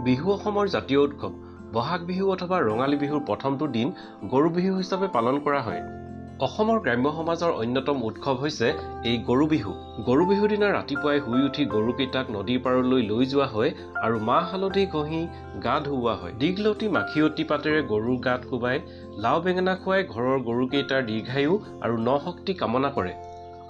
বিহু অসমৰ জাতীয় উৎসৱ বহাগ বিহু অথবা ৰঙালী বিহুৰ প্ৰথমটো দিন গৰু বিহু হিচাপে পালন কৰা হয়। অসমৰ গ্ৰাম্য সমাজৰ অন্যতম উৎসৱ হৈছে এই গৰু বিহু। গৰু বিহুৰ দিনা ৰাতিপুৱাই শুই উঠি গৰুকেইটাক নদীৰ পাৰলৈ লৈ যোৱা হয় আৰু মাহ হালধি ঘঁহি গা ধুওৱা হয়। দীঘলতি মাখিয়তী পাতেৰে গৰুৰ গাত কোবাই লাও বেঙেনা খুৱাই ঘৰৰ গৰুকেইটাৰ দীৰ্ঘায়ু আৰু নশক্তি কামনা কৰে।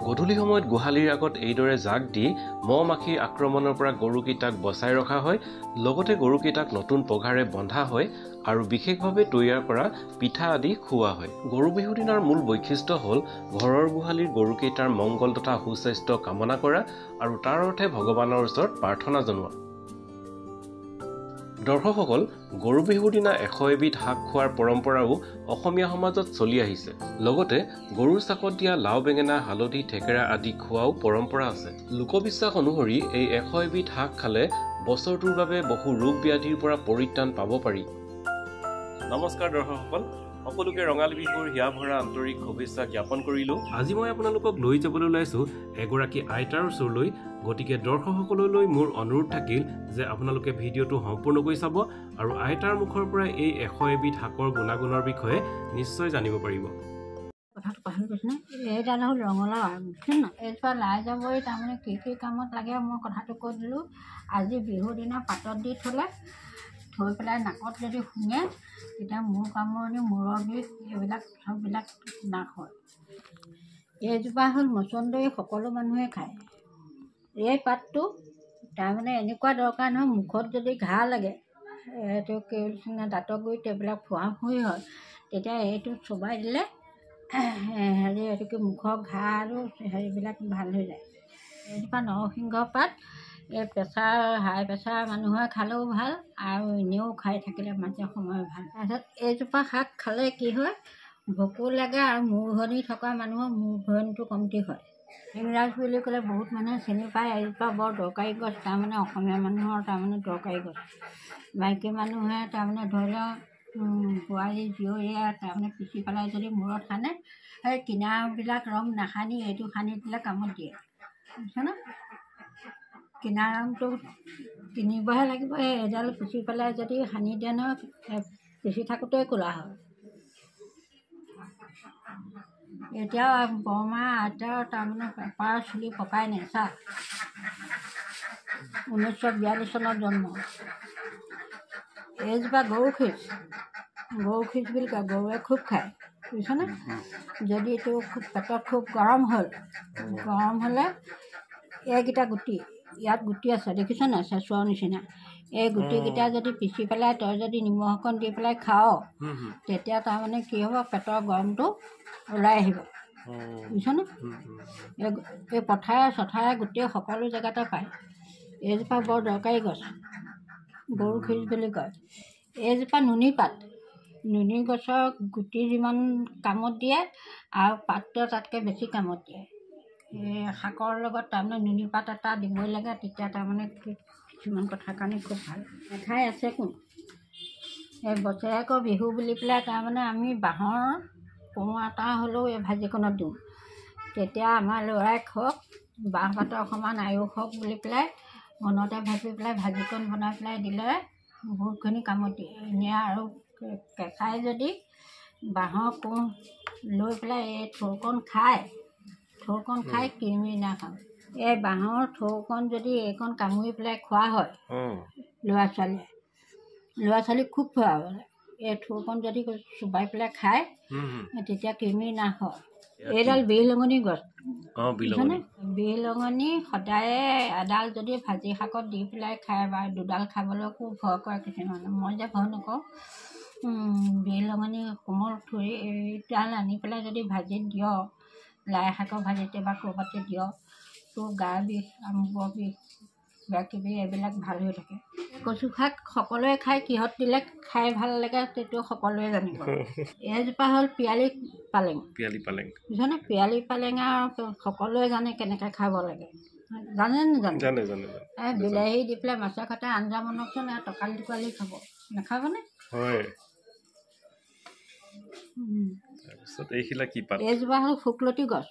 গধূলি সময়ত গোহালিৰ আগত এইদৰে জাক দি মহ মাখিৰ আক্ৰমণৰ পৰা গৰুকেইটাক বচাই ৰখা হয়। লগতে গৰুকেইটাক নতুন পঘাৰে বন্ধা হয় আৰু বিশেষভাৱে তৈয়াৰ কৰা পিঠা আদি খুওৱা হয়। গৰু বিহুৰ দিনাৰ মূল বৈশিষ্ট্য হ'ল ঘৰৰ গোহালিৰ গৰুকেইটাৰ মংগল তথা সুস্বাস্থ্য কামনা কৰা আৰু তাৰ অৰ্থে ভগৱানৰ ওচৰত প্ৰাৰ্থনা জনোৱা। দৰ্শকসকল, গৰু বিহুৰ দিনা 100 এবিধ শাক খোৱাৰ পৰম্পৰাও অসমীয়া সমাজত চলি আহিছে। লগতে গৰুৰ চাকত দিয়া লাও বেঙেনা হালধি থেকেৰা আদি খোৱাও পৰম্পৰা আছে। লোকবিশ্বাস অনুসৰি এই 100 এবিধ শাক খালে বছৰটোৰ বাবে বহু ৰোগ ব্যাধিৰ পৰা পৰিত্ৰাণ পাব পাৰি। নমস্কাৰ দৰ্শকসকল, সকলোকে ৰঙালী বিহুৰ হিয়া ভৰা আন্তৰিক শুভেচ্ছা জ্ঞাপন কৰিলোঁ। আজি মই আপোনালোকক লৈ যাবলৈ ওলাইছোঁ এগৰাকী আইতাৰ ওচৰলৈ। গতিকে দৰ্শকসকললৈ মোৰ অনুৰোধ থাকিল যে আপোনালোকে ভিডিঅ'টো সম্পূৰ্ণকৈ চাব আৰু আইতাৰ মুখৰ পৰা এই 100 এবিধ শাকৰ গুণাগুণৰ বিষয়ে নিশ্চয় জানিব পাৰিব। কথাটো পাহৰি গৈছেনে? এইডাল হ'ল ৰঙালাও, বুজিছে নাই? এইজোপা লাই যাবই তাৰমানে কি কামত লাগে মই কথাটো কৈ দিলোঁ। আজি বিহুৰ দিনা পাতত দি থৈ পেলাই নাকত যদি শুঙে তেতিয়া মূৰ কামৰণি, মূৰৰ বিষ এইবিলাক চববিলাক নাশ হয়। এইজোপা হ'ল মচন্দৰী, সকলো মানুহে খায়। এই পাতটো তাৰমানে এনেকুৱা দৰকাৰ নহয়, মুখত যদি ঘাঁ লাগে, এইটো কেউলচিঙা দাঁতৰ গুৰিত এইবিলাক ফুৱা ফুৰি হয়, তেতিয়া এইটো চোবাই দিলে এইটো কি মুখৰ ঘাঁ আৰু হেৰিবিলাক ভাল হৈ যায়। এইজোপা নৰসিংহ পাত, এই প্ৰেছাৰ হাই প্ৰেছাৰ মানুহে খালেও ভাল আৰু এনেও খাই থাকিলে মাজে সময়ে ভাল। তাৰপিছত এইজোপা শাক খালে কি হয়, ভোকো লাগে আৰু মূৰ ঘূৰণি থকা মানুহৰ মূৰ ঘূৰণিটো কমটি হয়। ইংৰাজ বুলি ক'লে বহুত মানুহে চিনি পায়। এইজোপা বৰ দৰকাৰী গছ, তাৰমানে অসমীয়া মানুহৰ তাৰমানে দৰকাৰী গছ। মাইকী মানুহে তাৰমানে ধৰি লওক বোৱাৰী জীয়ৰীয়ে তাৰমানে পিচি পেলাই যদি মূৰত সানে, সেই কিনাবিলাক ৰং নাসানি এইটো সানি দিলে কামত দিয়ে, বুজিছেনে? কিনাৰ ৰংটো কিনিবহে লাগিব। এইডাল পিচি পেলাই যদি সানি দিয়ে নহয়, পিচি থাকোঁতেই ক'লা হয়। এতিয়াও বৰমা আইতাৰ তাৰমানে পেপাৰ চুলি পকাই নাই চা। 1942 চনত জন্ম। এইজোপা গৰুখিচ বুলি কয়, গৰুৱে খুব খায়, বুজিছেনে? যদি এইটো পেটত খুব গৰম হ'লে এইকেইটা গুটি, ইয়াত গুটি আছে দেখিছ নাই, চেচুৱাৰ নিচিনা। এই গুটিকেইটা যদি পিচি পেলাই তই যদি নিমখ অকণ দি পেলাই খাৱ, তেতিয়া তাৰমানে কি হ'ব, পেটৰ গৰমটো ওলাই আহিব, বুজিছনে? এই পথাৰে চথাৰে গোটেই সকলো জেগাতে পায়। এইজোপা বৰ দৰকাৰী গছ, গৰুখিচ বুলি কয়। এইজোপা নুনী পাত, নুনী গছৰ গুটি যিমান কামত দিয়ে আৰু পাতটো তাতকৈ বেছি কামত দিয়ে। এই শাকৰ লগত তাৰমানে নুনী পাত এটা দিবই লাগে, তেতিয়া তাৰমানে কিছুমান কথাৰ কাৰণে খুব ভাল। খাই আছে কোন? এই বছৰেকৰ বিহু বুলি পেলাই তাৰমানে আমি বাঁহৰ কোমোৰা এটা হ'লেও এই ভাজিকণত দিওঁ। তেতিয়া আমাৰ ল'ৰাই খাওক, বাঁহ পাতৰ সমান আয়ুস হওক বুলি পেলাই মনতে ভাবি পেলাই ভাজিকণ বনাই পেলাই দিলে বহুতখিনি কামত দিয়ে। এনেই আৰু কেঁচাই যদি বাঁহৰ কোঁহ লৈ পেলাই এই থৌকণ খাই কিমি নাখাওঁ। এই বাঁহৰ থৌকণ যদি এইকণ কামুৰি পেলাই খোৱা হয় ল'ৰা ছোৱালীক খুব খোৱাব লাগে। এই থৌকণ যদি চোবাই পেলাই খায় তেতিয়া কিমি নাশ হয়। এইডাল বিহলঙনি গছ, বুজিছনে? বিহলঙনি সদায়ে এডাল যদি ভাজি শাকত দি পেলাই খায় বা দুডাল খাবলৈ খুব ভয় কৰে কিছুমানে, মই যে ভয় নকৰোঁ। বিহলঙনি কোমল থুৰিডাল আনি পেলাই যদি ভাজিত দিয়, লাই শাকৰ ভাজিতে বা ক'ৰবাতে দিয়, তোৰ গা বিষ, আমুকৰ বিষ কিবা কিবি এইবিলাক ভাল হৈ থাকে। কচু শাক সকলোৱে খায়, কিহত দিলে খাই ভাল লাগে সেইটো সকলোৱে জানিব। এজোপা হ'ল পিয়ালি পালেং। বুজিছানে? পিয়ালি পালেং আৰু সকলোৱে জানে কেনেকৈ খাব লাগে। জানে নাজানে? বিলাহী দি পেলাই মাছৰ সৈতে আঞ্জা বনাওকচোন, টকালি টকালি খাব, নাখাবনে? এইজোপা হ'ল শুকলতি গছ।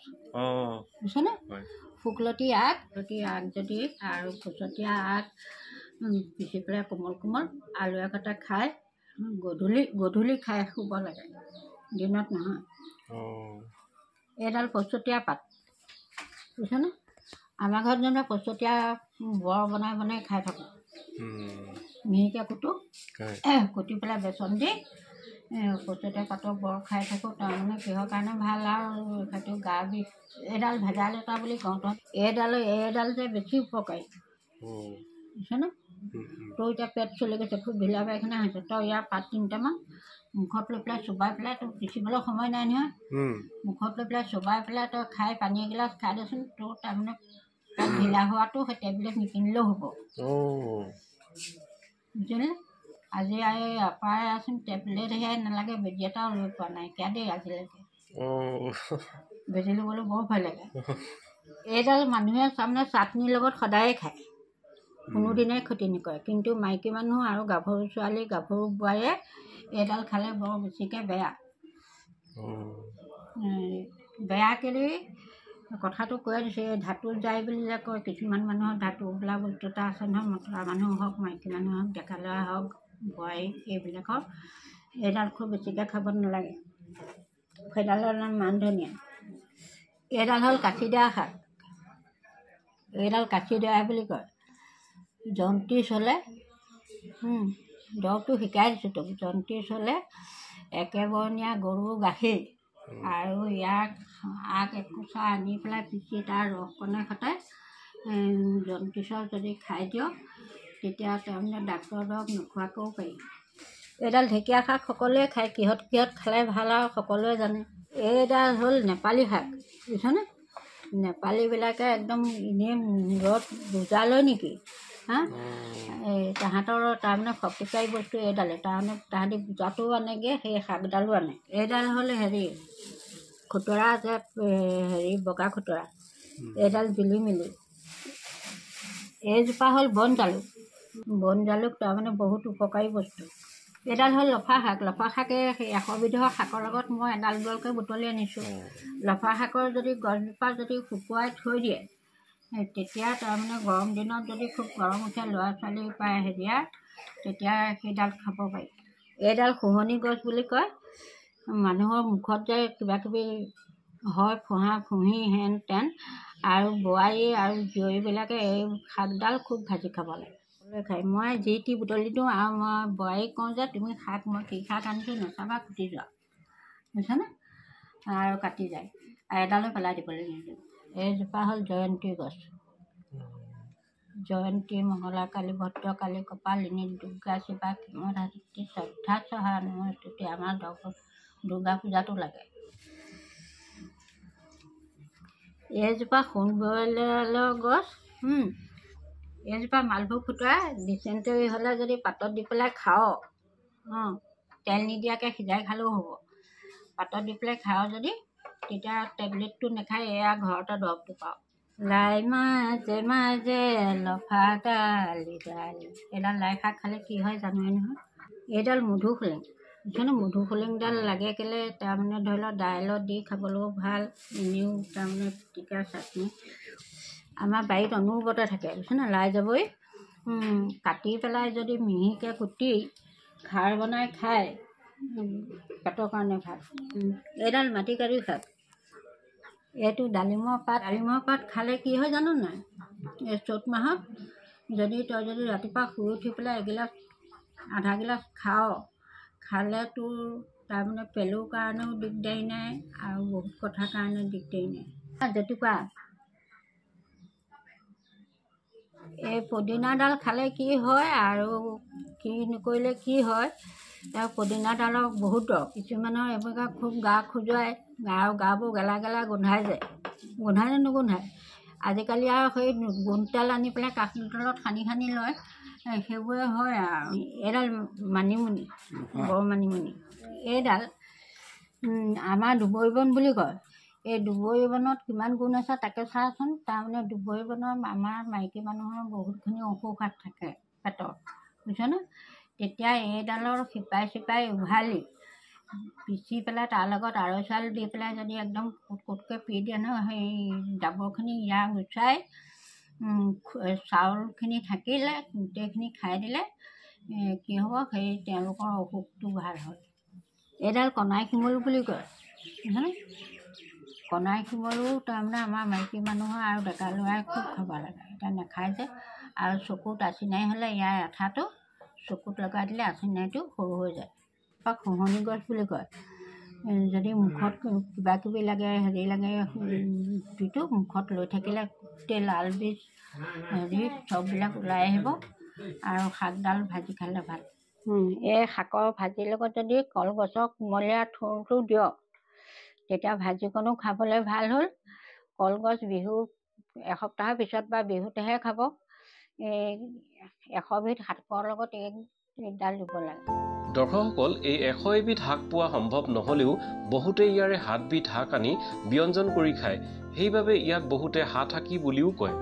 বুজিছানে? শুকলতি আগ যদি আৰু পচতীয়া আগ পিচি পেলাই কোমল কোমল আলুৱে সৈতে খাই গধূলি খাই শুব লাগে, দিনত নহয়। এইডাল পচতীয়া পাত। বুজিছানে? আমাৰ ঘৰত যেনিবা পচতীয়া বৰ বনাই বনাই খাই থাকোঁ। মিহিকৈ কুটি পেলাই বেচন দি পচতীয়া পাতৰ বৰ খাই থাকোঁ। তাৰমানে কিহৰ কাৰণে ভাল আৰু সেইটো গা বিষ। এইডাল ভেদাইলতা বুলি কওঁ। এইডাল যে বেছি উপকাৰী। বুজিছানে? তোৰ এতিয়া পেট চলি গৈছে, খুব ঢিলা পায়খানা হৈছে, তই ইয়াৰ পাত 3টামান মুখত লৈ পেলাই চোবাই পেলাই, তোৰ পিচিবলৈ সময় নাই নহয়, মুখত লৈ পেলাই চোবাই পেলাই তই খাই পানী এগিলাচ খাই দেচোন, তোৰ তাৰমানে পেট ঢিলা হোৱাটো সেই টেবলেট নিকিনিলেও হ'ব। বুজিলে? আজি এই অপাৰে আছোন, টেবলেটহে নালাগে, বেজি এটাও লৈ পোৱা নাই, কিয় দেই আজিলৈকে। বেজি ল'বলৈ বৰ ভয় লাগে। এইডাল মানুহে তাৰমানে চাটনিৰ লগত সদায়ে খায়, কোনোদিনে ক্ষতি নকৰে। কিন্তু মাইকী মানুহ আৰু গাভৰু ছোৱালী গাভৰু বোৱাৰীয়ে এইডাল খালে বৰ বেছিকৈ বেয়া। বেয়া কেলেই কথাটো কৈ দিছোঁ, এই ধাতু যায় বুলি যে কয়, কিছুমান মানুহৰ ধাতু বোলা বস্তু এটা আছে নহয়, মতা মানুহ হওক মাইকী মানুহ হওক ডেকা ল'ৰা হওক বোৱাৰী এইবিলাকৰ এইডাল খুব বেছিকৈ খাব নালাগে। সেইডালৰ নাম মান ধনিয়া। এইডাল হ'ল কাঠিদৰা শাক। এইডাল কাঠিদৰা বুলি কয়। জণ্ডিছ হ'লে দৰৱটো শিকাই দিছোঁ তোক। জণ্ডিছ হ'লে একেবৰণীয়া গৰুৰ গাখীৰ আৰু ইয়াক আগ একোচা আনি পেলাই পিচি তাৰ ৰসকণে সৈতে জণ্ডিছৰ যদি খাই দিয়, তেতিয়া তাৰমানে ডাক্তৰৰ দৰৱ নোখোৱাকৈও পাৰি। এইডাল ঢেকীয়া শাক সকলোৱে খায়, কিহত খালে ভাল আৰু সকলোৱে জানে। এইডাল হ'ল নেপালী শাক। বুজিছানে? নেপালীবিলাকে একদম এনেই মূৰত বোজা লয় নেকি, তাহাঁতৰ তাৰমানে শক্তিকাৰী বস্তু এইডালে। তাৰমানে তাহাঁতি বোজাটোও আনেগৈ, সেই শাকডালো আনে। এইডাল হ'ল খুতৰা যে বগা খুতৰা, এইডাল জুলি মিলি। এইজোপা হ'ল বন জালুক। বন জালুক তাৰমানে বহুত উপকাৰী বস্তু। এইডাল হ'ল লফা শাক। লফা শাকে 100 বিধৰ শাকৰ লগত মই এডাল দুডালকৈ বুটলি আনিছোঁ। লফা শাকৰ যদি গছজোপা যদি শুকুৱাই থৈ দিয়ে, তেতিয়া তাৰমানে গৰম দিনত যদি খুব গৰম উঠে, ল'ৰা ছোৱালী পায় তেতিয়া সেইডাল খাব পাৰি। এইডাল শুহনি গছ বুলি কয়। মানুহৰ মুখত যে কিবা কিবি হয়, ফুঁহি হেন তেন, আৰু বোৱাৰী আৰু জীয়ৰীবিলাকে এই শাকডাল খুব ভাজি খাব লাগে। খায় মই যি টি বুটলি দিওঁ, আৰু মই বোৱাৰীক কওঁ যে তুমি শাক, মই কি শাক আনিছোঁ নাচাবা, কুটি যোৱা। বুজিছানে? আৰু কাটি যায়, আৰু এডালো পেলাই দিবলৈ নিদিওঁ। এইজোপা হ'ল জয়ন্তী গছ। জয়ন্তী, মঙলা কালী, ভদ্ৰকালী, কপালিনী, দুৰ্গা, শিৱা, ক্ষমধাত্ৰী, শ্ৰদ্ধা চহা নমস্তুতি। আমাৰ দুৰ্গা পূজাটো লাগে। এইজোপা সোণ বৰলৰ গছ। এইজোপা মালভোগ খুতৰা। ডিচেণ্টেৰী হ'লে যদি পাতত দি পেলাই খাওঁ, তেল নিদিয়াকৈ সিজাই খালেও হ'ব। পাতত দি পেলাই খাওঁ যদি, তেতিয়া টেবলেটটো নাখায়, এয়া ঘৰতে দৰৱটো পাওঁ। লাই মাজে মাজে লফা ডালি ডালি। এইডাল লাই শাক খালে কি হয় জানোৱে নহয়। এইডাল মধুসোলেং। বুজিছানে? মধুসোলেংডাল লাগে কেলে, তাৰমানে ধৰি লওক দাইলত দি খাবলৈও ভাল, এনেও তাৰমানে পিটিকা চাটনি। আমাৰ বাৰীত অনবৰতে থাকে। বুজিছানে? লাই জাবৰি কাটি পেলাই যদি মিহিকৈ কুটি খাৰ বনাই খায়, পেটৰ কাৰণে ভাল। এইডাল মাটিকাদুৰী শাক। এইটো ডালিমৰ পাত খালে কি হয় জানো নাই? এই চ'ত মাহত তই যদি ৰাতিপুৱা শুই উঠি পেলাই আধা গিলাচ খালে তোৰ তাৰমানে পেলুৰ কাৰণেও দিগদাৰী নাই, আৰু বহুত কথাৰ কাৰণে দিগদাৰী নাই। জেতুকা। এই পদিনাডাল খালে কি হয় আৰু কি নকৰিলে কি হয়, তাৰ পদিনাডালৰ বহুত দৰৱ। কিছুমানৰ এইবিলাক খুব গা খজুৱাই, আৰু গাবোৰ গেলা গেলা গোন্ধাই যায়। গোন্ধাই নে নুগোন্ধায়? আজিকালি আৰু সেই গোন্ধডাল আনি পেলাই কাঠিৰ তলত সানি লয়, সেইবোৰে হয়। আৰু এইডাল মানিমুনি, বৰ মানিমুনি, এইডাল আমাৰ দুবৰি বন বুলি কয়। এই দুবৰি বনত কিমান গুণ আছে তাকে চাচোন। তাৰমানে দুবৰি বনৰ আমাৰ মাইকী মানুহৰ বহুতখিনি অসুখ থাকে পেটৰ, বুজিছনে? তেতিয়া এইডালৰ শিপাই উঘালি পিচি পেলাই তাৰ লগত আৰৈ চাউল দি পেলাই যদি একদম কুটকুটকৈ পি দিয়ে ন, সেই জাবৰখিনি ইয়াৰ গুচাই চাউলখিনি থাকিলে গোটেইখিনি খাই দিলে কি হ'ব, সেই তেওঁলোকৰ অসুখটো ভাল হয়। এইডাল কণাই শিমলু বুলি কয়, বুজিছনে? কণাই শিমলু তাৰমানে আমাৰ মাইকী মানুহৰ আৰু ডেকা ল'ৰাই খুব খাব লাগে। এতিয়া নাখায় যে। আৰু চকুত আচিনাই হ'লে ইয়াৰ আঠাটো চকুত লগাই দিলে আচিনাইটো সৰু হৈ যায়। বা খোহনি গছ বুলি কয়। যদি মুখত কিবা কিবি লাগে, হেৰি লাগে, যিটো মুখত লৈ থাকিলে গোটেই লাল বীজ চববিলাক ওলাই আহিব। আৰু শাকডাল ভাজি খালে ভাল। এই শাকৰ ভাজিৰ লগত যদি কলগছৰ কুমলীয়া থোৰটো দিয়ক, তেতিয়া ভাজিকণো খাবলৈ ভাল হ'ল। কলগছ বিহু এসপ্তাহৰ পিছত বা বিহুতেহে খাব। 100 বিধ শাকৰ লগত এইডাল দিব লাগে। দৰ্শকসকল, এই 100 এবিধ শাক পোৱা সম্ভৱ নহ'লেও বহুতে ইয়াৰে 7 বিধ শাক আনি ব্যঞ্জন কৰি খায়। সেইবাবে ইয়াক বহুতে হাতশাকী বুলিও কয়।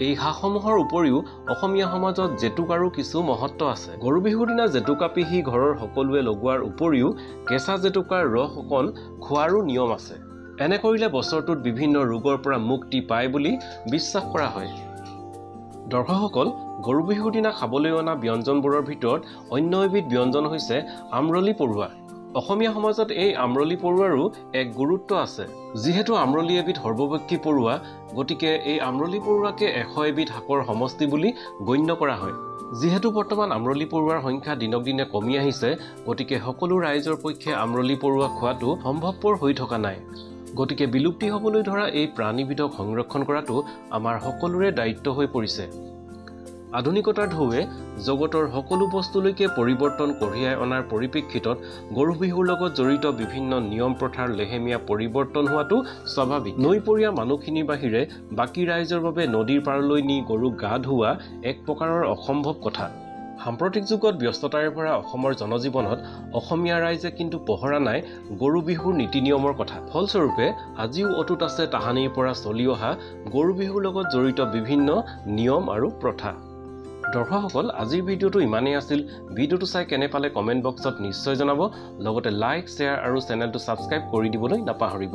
এই শাকসমূহৰ উপৰিও অসমীয়া সমাজত জেতুকাৰো কিছু মহত্ব আছে। গৰু বিহুৰ দিনা জেতুকা পিহি ঘৰৰ সকলোৱে লগোৱাৰ উপৰিও কেঁচা জেতুকাৰ ৰস অকণ খোৱাৰো নিয়ম আছে। এনে কৰিলে বছৰটোত বিভিন্ন ৰোগৰ পৰা মুক্তি পায় বুলি বিশ্বাস কৰা হয়। দৰ্শকসকল, গৰু বিহুৰ দিনা খাবলৈ অনা ব্যঞ্জনবোৰৰ ভিতৰত অন্য এবিধ ব্যঞ্জন হৈছে আমৰলি পৰুৱা। অসমীয়া সমাজত এই আমৰলি পৰুৱাৰো এক গুৰুত্ব আছে। যিহেতু আমৰলি এবিধ সৰ্বভক্ষী পৰুৱা, গতিকে এই আমৰলি পৰুৱাকে 100 এবিধ শাকৰ সমষ্টি বুলি গণ্য কৰা হয়। যিহেতু বৰ্তমান আমৰলি পৰুৱাৰ সংখ্যা দিনক দিনে কমি আহিছে, গতিকে সকলো ৰাইজৰ পক্ষে আমৰলি পৰুৱা খোৱাটো সম্ভৱপৰ হৈ থকা নাই। গতিকে বিলুপ্তি হ'বলৈ ধৰা এই প্ৰাণীবিধক সংৰক্ষণ কৰাটো আমাৰ সকলোৰে দায়িত্ব হৈ পৰিছে। আধুনিকতাৰ ঢৌৱে জগতৰ সকলো বস্তুলৈকে পৰিৱৰ্তন কঢ়িয়াই অনাৰ পৰিপ্ৰেক্ষিতত গৰু বিহুৰ লগত জড়িত বিভিন্ন নিয়ম প্ৰথাৰ লেহেমীয়া পৰিৱৰ্তন হোৱাটো স্বাভাৱিক। নৈপৰীয়া মানুহখিনিৰ বাহিৰে বাকী ৰাইজৰ বাবে নদীৰ পাৰলৈ নি গৰুক গা ধুওৱা এক প্ৰকাৰৰ অসম্ভৱ কথা। সাম্প্ৰতিক যুগত ব্যস্ততাৰে ভৰা অসমৰ জনজীৱনত অসমীয়া ৰাইজে কিন্তু পহৰা নাই গৰু বিহুৰ নীতি নিয়মৰ কথা। ফলস্বৰূপে আজিও অটুট আছে তাহানিৰ পৰা চলি অহা গৰু বিহুৰ লগত জড়িত বিভিন্ন নিয়ম আৰু প্ৰথা। দৰ্শকসকল, আজিৰ ভিডিঅ'টো ইমানেই আছিল। ভিডিঅ'টো চাই কেনে পালে কমেণ্ট বক্সত নিশ্চয় জনাব। লগতে লাইক, শ্বেয়াৰ আৰু চেনেলটো ছাবস্ক্ৰাইব কৰি দিবলৈ নাপাহৰিব।